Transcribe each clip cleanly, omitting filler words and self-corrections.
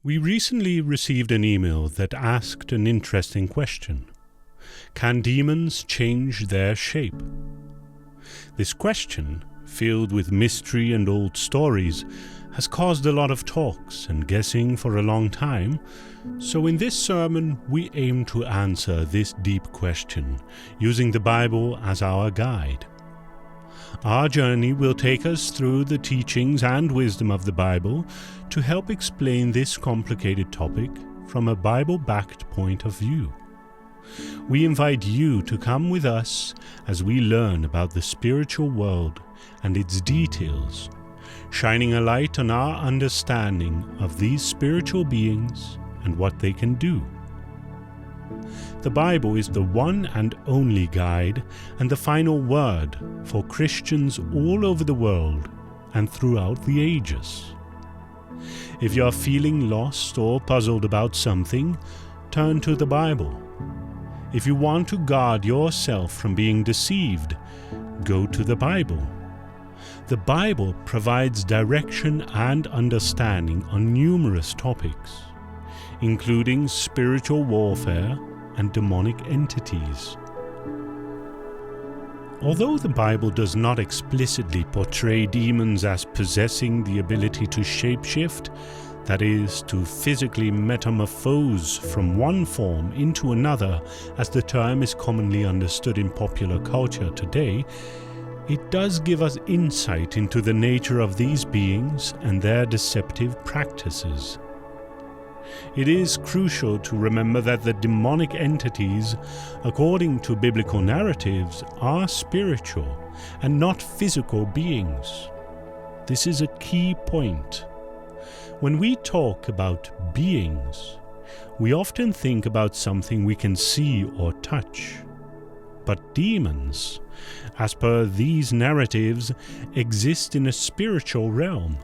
We recently received an email that asked an interesting question. Can demons change their shape? This question, filled with mystery and old stories, has caused a lot of talks and guessing for a long time, so in this sermon we aim to answer this deep question, using the Bible as our guide. Our journey will take us through the teachings and wisdom of the Bible to help explain this complicated topic from a Bible-backed point of view. We invite you to come with us as we learn about the spiritual world and its details, shining a light on our understanding of these spiritual beings and what they can do. The Bible is the one and only guide and the final word for Christians all over the world and throughout the ages. If you are feeling lost or puzzled about something, turn to the Bible. If you want to guard yourself from being deceived, go to the Bible. The Bible provides direction and understanding on numerous topics, including spiritual warfare and demonic entities. Although the Bible does not explicitly portray demons as possessing the ability to shapeshift, that is, to physically metamorphose from one form into another, as the term is commonly understood in popular culture today, it does give us insight into the nature of these beings and their deceptive practices. It is crucial to remember that the demonic entities, according to biblical narratives, are spiritual and not physical beings. This is a key point. When we talk about beings, we often think about something we can see or touch. But demons, as per these narratives, exist in a spiritual realm.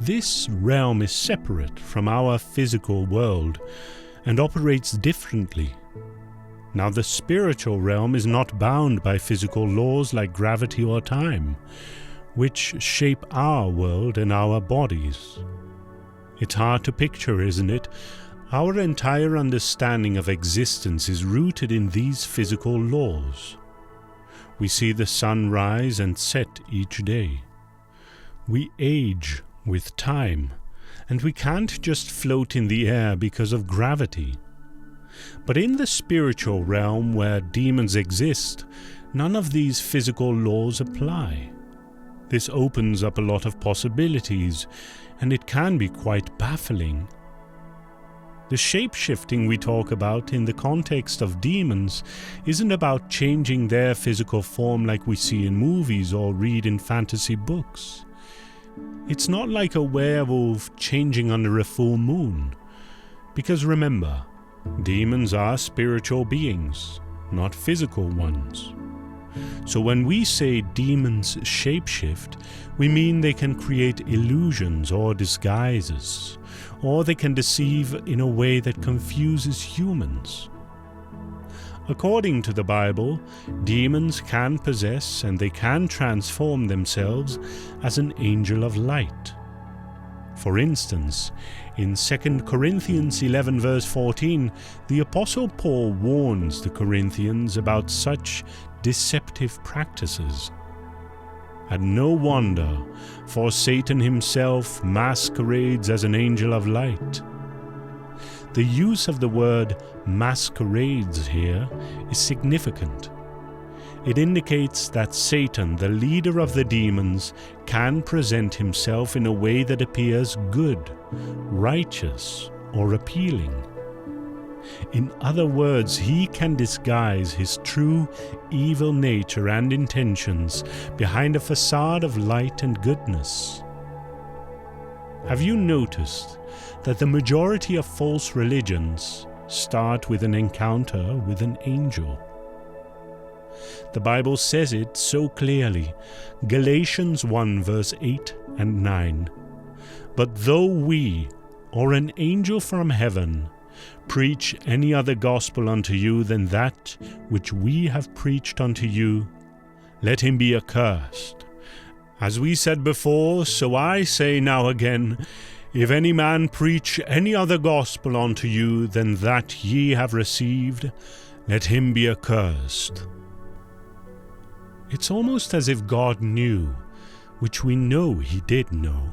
This realm is separate from our physical world and operates differently. Now, the spiritual realm is not bound by physical laws like gravity or time, which shape our world and our bodies. It's hard to picture, isn't it? Our entire understanding of existence is rooted in these physical laws. We see the sun rise and set each day. We age with time, and we can't just float in the air because of gravity. But in the spiritual realm where demons exist, none of these physical laws apply. This opens up a lot of possibilities, and it can be quite baffling. The shape-shifting we talk about in the context of demons isn't about changing their physical form like we see in movies or read in fantasy books. It's not like a werewolf changing under a full moon. Because remember, demons are spiritual beings, not physical ones. So when we say demons shapeshift, we mean they can create illusions or disguises, or they can deceive in a way that confuses humans. According to the Bible, demons can possess and they can transform themselves as an angel of light. For instance, in 2 Corinthians 11 verse 14, the Apostle Paul warns the Corinthians about such deceptive practices. And no wonder, for Satan himself masquerades as an angel of light. The use of the word masquerades here is significant. It indicates that Satan, the leader of the demons, can present himself in a way that appears good, righteous, or appealing. In other words, he can disguise his true evil nature and intentions behind a facade of light and goodness. Have you noticed that the majority of false religions start with an encounter with an angel? The Bible says it so clearly. Galatians 1 verse 8 and 9. But though we, or an angel from heaven, preach any other gospel unto you than that which we have preached unto you, let him be accursed. As we said before, so I say now again, If any man preach any other gospel unto you than that ye have received, let him be accursed. It's almost as if God knew, which we know he did know,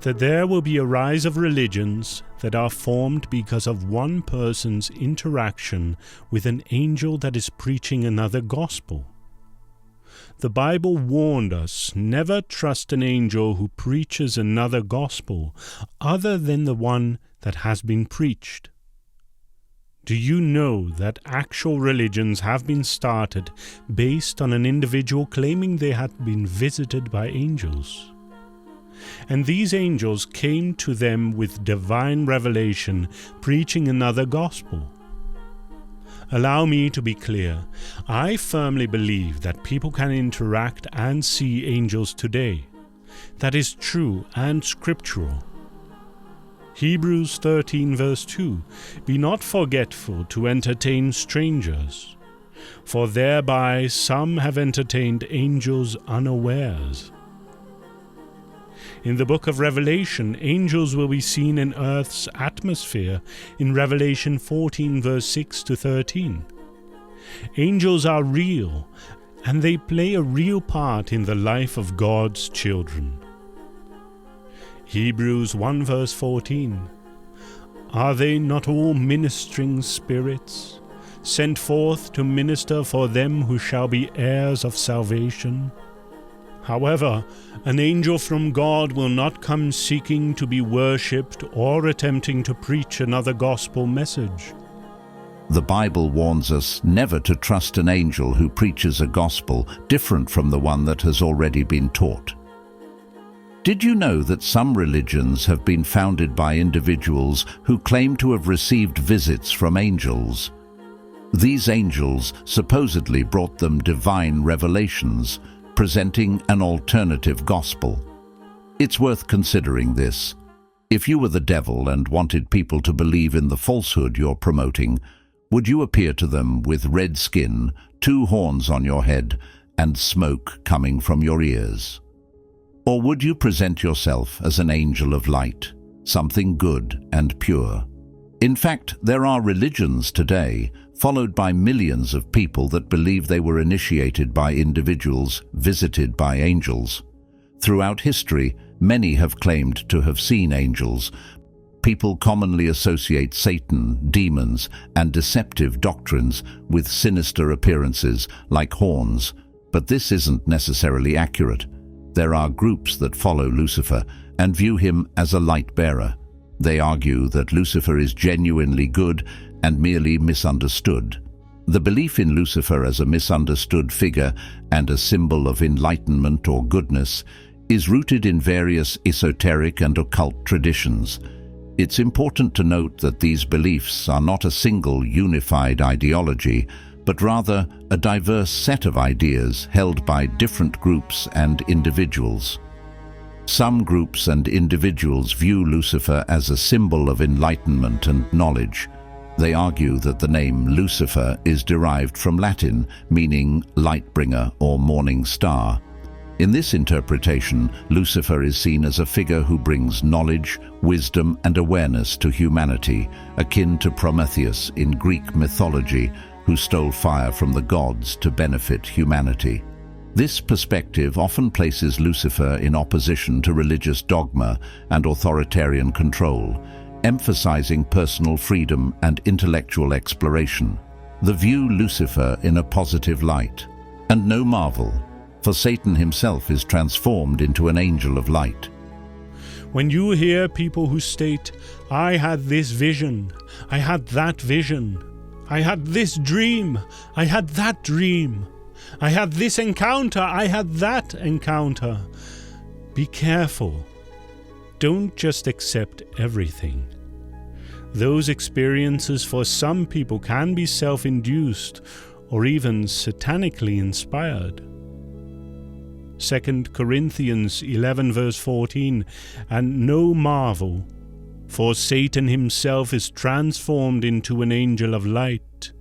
that there will be a rise of religions that are formed because of one person's interaction with an angel that is preaching another gospel. The Bible warned us never trust an angel who preaches another gospel other than the one that has been preached. Do you know that actual religions have been started based on an individual claiming they had been visited by angels? And these angels came to them with divine revelation, preaching another gospel. Allow me to be clear. I firmly believe that people can interact and see angels today. That is true and scriptural. Hebrews 13 verse 2, Be not forgetful to entertain strangers, for thereby some have entertained angels unawares. In the book of Revelation, angels will be seen in earth's atmosphere in Revelation 14 verse 6 to 13. Angels are real, and they play a real part in the life of God's children. Hebrews 1 verse 14. Are they not all ministering spirits, sent forth to minister for them who shall be heirs of salvation? However, an angel from God will not come seeking to be worshipped or attempting to preach another gospel message. The Bible warns us never to trust an angel who preaches a gospel different from the one that has already been taught. Did you know that some religions have been founded by individuals who claim to have received visits from angels? These angels supposedly brought them divine revelations, presenting an alternative gospel. It's worth considering this. If you were the devil and wanted people to believe in the falsehood you're promoting, would you appear to them with red skin, 2 horns on your head, and smoke coming from your ears? Or would you present yourself as an angel of light, something good and pure? In fact, there are religions today, followed by millions of people that believe they were initiated by individuals visited by angels. Throughout history, many have claimed to have seen angels. People commonly associate Satan, demons, and deceptive doctrines with sinister appearances like horns, but this isn't necessarily accurate. There are groups that follow Lucifer and view him as a light bearer. They argue that Lucifer is genuinely good and merely misunderstood. The belief in Lucifer as a misunderstood figure and a symbol of enlightenment or goodness is rooted in various esoteric and occult traditions. It's important to note that these beliefs are not a single unified ideology, but rather a diverse set of ideas held by different groups and individuals. Some groups and individuals view Lucifer as a symbol of enlightenment and knowledge. They argue that the name Lucifer is derived from Latin, meaning light-bringer or morning star. In this interpretation, Lucifer is seen as a figure who brings knowledge, wisdom, and awareness to humanity, akin to Prometheus in Greek mythology, who stole fire from the gods to benefit humanity. This perspective often places Lucifer in opposition to religious dogma and authoritarian control, emphasizing personal freedom and intellectual exploration. They view Lucifer in a positive light. And no marvel, for Satan himself is transformed into an angel of light. When you hear people who state, I had this vision, I had that vision, I had this dream, I had that dream, I had this encounter, I had that encounter, be careful. Don't just accept everything. Those experiences for some people can be self-induced or even satanically inspired. 2 Corinthians 11 verse 14, And no marvel, for Satan himself is transformed into an angel of light.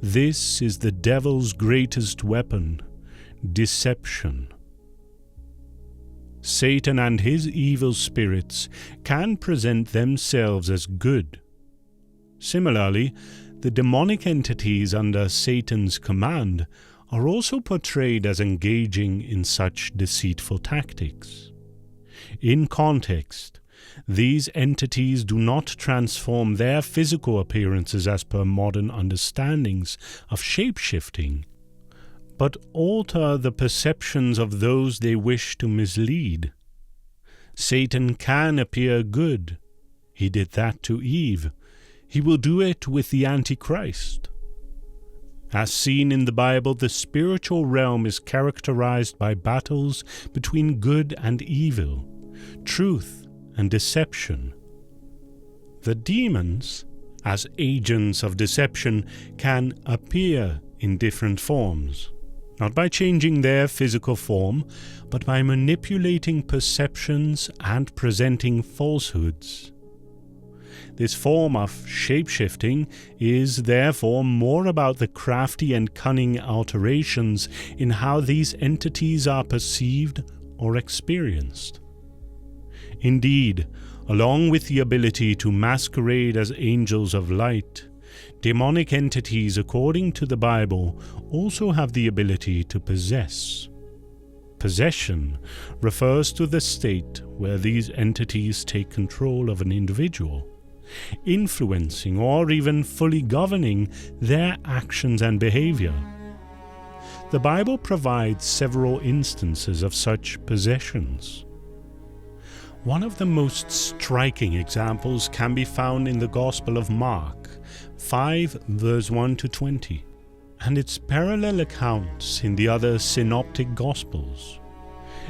This is the devil's greatest weapon, deception. Satan and his evil spirits can present themselves as good. Similarly, the demonic entities under Satan's command are also portrayed as engaging in such deceitful tactics. In context, these entities do not transform their physical appearances as per modern understandings of shape-shifting, but alter the perceptions of those they wish to mislead. Satan can appear good. He did that to Eve. He will do it with the Antichrist. As seen in the Bible, the spiritual realm is characterized by battles between good and evil, truth and deception. The demons, as agents of deception, can appear in different forms, not by changing their physical form, but by manipulating perceptions and presenting falsehoods. This form of shape-shifting is therefore more about the crafty and cunning alterations in how these entities are perceived or experienced. Indeed, along with the ability to masquerade as angels of light, demonic entities, according to the Bible, also have the ability to possess. Possession refers to the state where these entities take control of an individual, influencing or even fully governing their actions and behavior. The Bible provides several instances of such possessions. One of the most striking examples can be found in the Gospel of Mark 5 verse 1 to 20, and its parallel accounts in the other synoptic Gospels.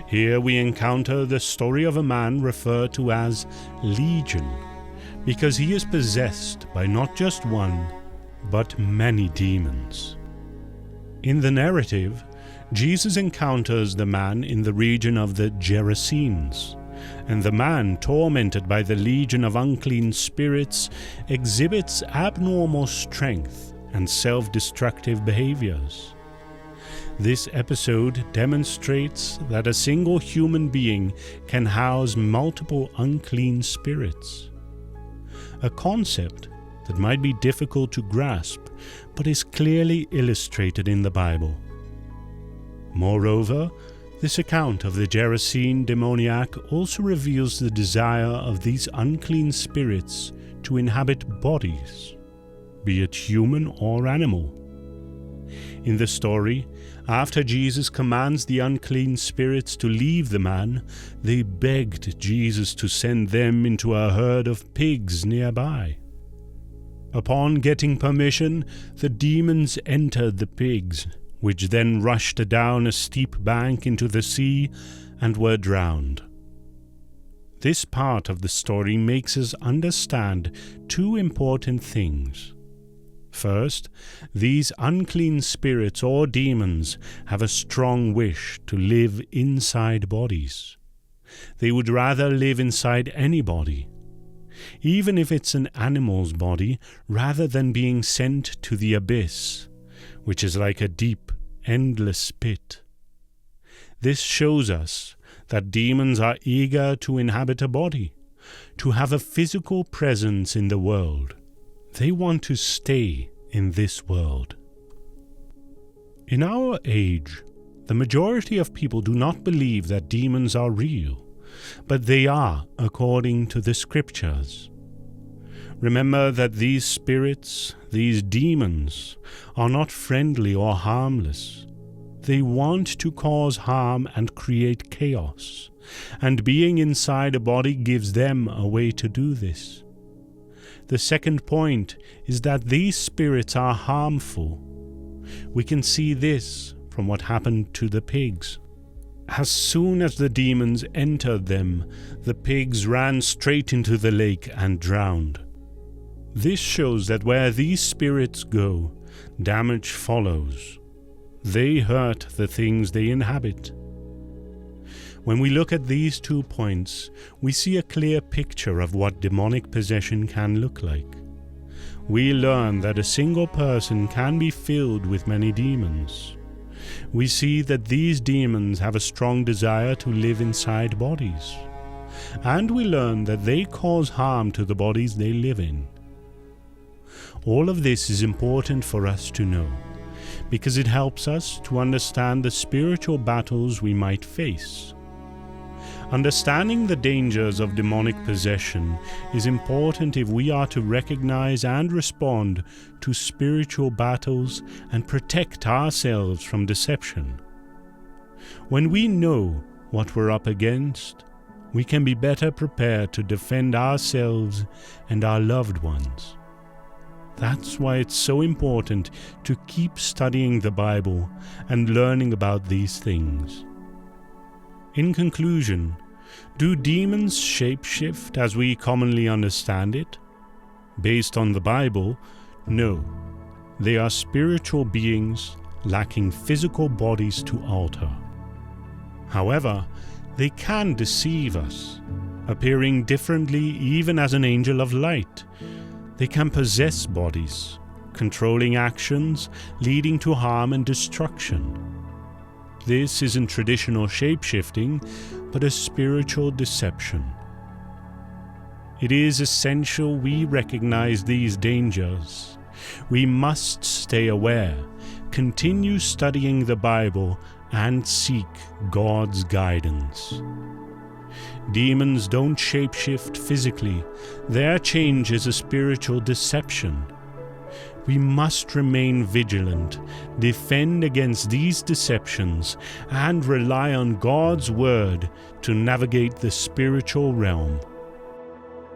Here we encounter the story of a man referred to as Legion, because he is possessed by not just one, but many demons. In the narrative, Jesus encounters the man in the region of the Gerasenes, and the man, tormented by the legion of unclean spirits, exhibits abnormal strength and self-destructive behaviors. This episode demonstrates that a single human being can house multiple unclean spirits. A concept that might be difficult to grasp, but is clearly illustrated in the Bible. Moreover, this account of the Gerasene demoniac also reveals the desire of these unclean spirits to inhabit bodies, be it human or animal. In the story, after Jesus commands the unclean spirits to leave the man, they begged Jesus to send them into a herd of pigs nearby. Upon getting permission, the demons entered the pigs, which then rushed down a steep bank into the sea and were drowned. This part of the story makes us understand two important things. First, these unclean spirits or demons have a strong wish to live inside bodies. They would rather live inside any body, even if it's an animal's body, rather than being sent to the abyss, which is like a deep, endless pit. This shows us that demons are eager to inhabit a body, to have a physical presence in the world. They want to stay in this world. In our age, the majority of people do not believe that demons are real, but they are according to the scriptures. Remember that these spirits, these demons, are not friendly or harmless. They want to cause harm and create chaos, and being inside a body gives them a way to do this. The second point is that these spirits are harmful. We can see this from what happened to the pigs. As soon as the demons entered them, the pigs ran straight into the lake and drowned. This shows that where these spirits go, damage follows. They hurt the things they inhabit. When we look at these 2 points, we see a clear picture of what demonic possession can look like. We learn that a single person can be filled with many demons. we see that these demons have a strong desire to live inside bodies. And we learn that they cause harm to the bodies they live in. All of this is important for us to know, because it helps us to understand the spiritual battles we might face. Understanding the dangers of demonic possession is important if we are to recognize and respond to spiritual battles and protect ourselves from deception. When we know what we're up against, we can be better prepared to defend ourselves and our loved ones. That's why it's so important to keep studying the Bible and learning about these things. In conclusion, do demons shapeshift as we commonly understand it? Based on the Bible, no. They are spiritual beings lacking physical bodies to alter. However, they can deceive us, appearing differently even as an angel of light. They can possess bodies, controlling actions, leading to harm and destruction. This isn't traditional shape-shifting, but a spiritual deception. It is essential we recognize these dangers. We must stay aware, continue studying the Bible, and seek God's guidance. Demons don't shapeshift physically. Their change is a spiritual deception. We must remain vigilant, defend against these deceptions, and rely on God's Word to navigate the spiritual realm.